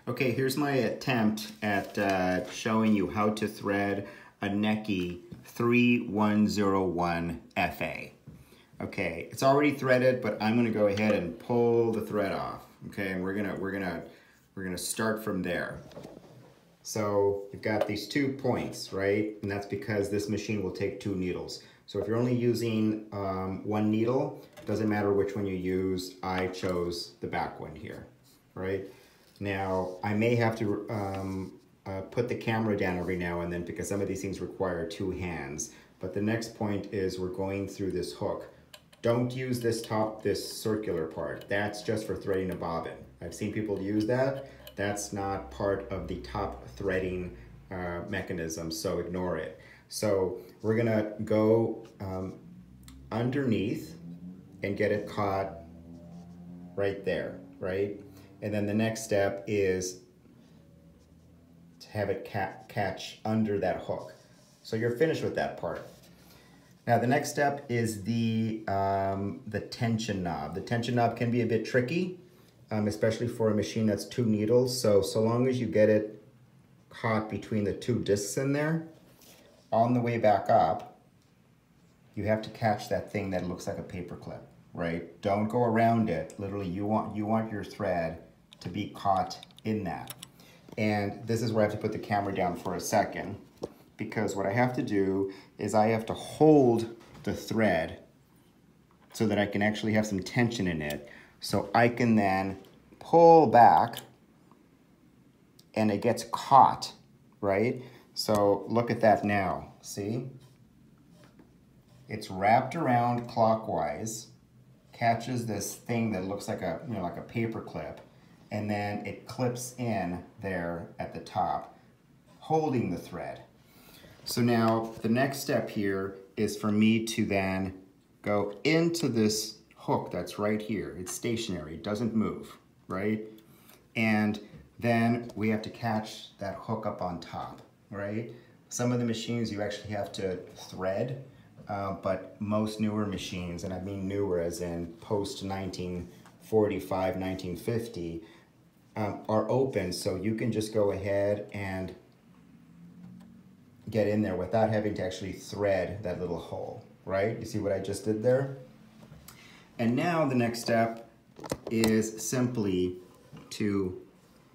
Okay, here's my attempt at showing you how to thread a Necchi 3101 FA. Okay, it's already threaded, but I'm gonna go ahead and pull the thread off. Okay, and we're gonna start from there. So you've got these 2 points, right? And that's because this machine will take 2 needles. So if you're only using 1 needle, doesn't matter which one you use. I chose the back one here, right? Now, I may have to put the camera down every now and then because some of these things require 2 hands. But the next point is we're going through this hook. Don't use this circular part. That's just for threading a bobbin. I've seen people use that. That's not part of the top threading mechanism, so ignore it. So we're gonna go underneath and get it caught right there, right? And then the next step is to have it catch under that hook. So you're finished with that part. Now the next step is the tension knob. The tension knob can be a bit tricky, especially for a machine that's 2 needles. So long as you get it caught between the 2 discs in there, on the way back up, you have to catch that thing that looks like a paper clip, right? Don't go around it. Literally, you want your thread to be caught in that. And this is where I have to put the camera down for a second, because what I have to do is I have to hold the thread so that I can actually have some tension in it, so I can then pull back and it gets caught, right? So look at that now, see? It's wrapped around clockwise, catches this thing that looks like a, like a paper clip, and then it clips in there at the top, holding the thread. So now the next step here is for me to then go into this hook that's right here. It's stationary, it doesn't move, right? And then we have to catch that hook up on top, right? Some of the machines you actually have to thread, but most newer machines, and I mean newer as in post 1945, 1950, are open, so you can just go ahead and get in there without having to actually thread that little hole, right? You see what I just did there? And now the next step is simply to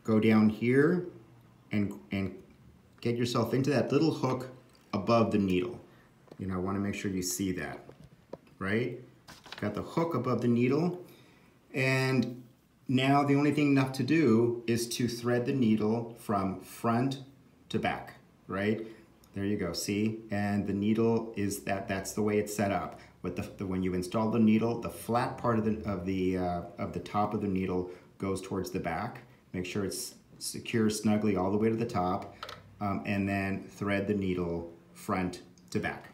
go down here and get yourself into that little hook above the needle. I want to make sure you see that, right? Got the hook above the needle, and now the only thing left to do is to thread the needle from front to back, right? There you go, see? And the needle is that's the way it's set up. With when you install the needle, the flat part of the top of the needle goes towards the back. Make sure it's secure snugly all the way to the top, and then thread the needle front to back.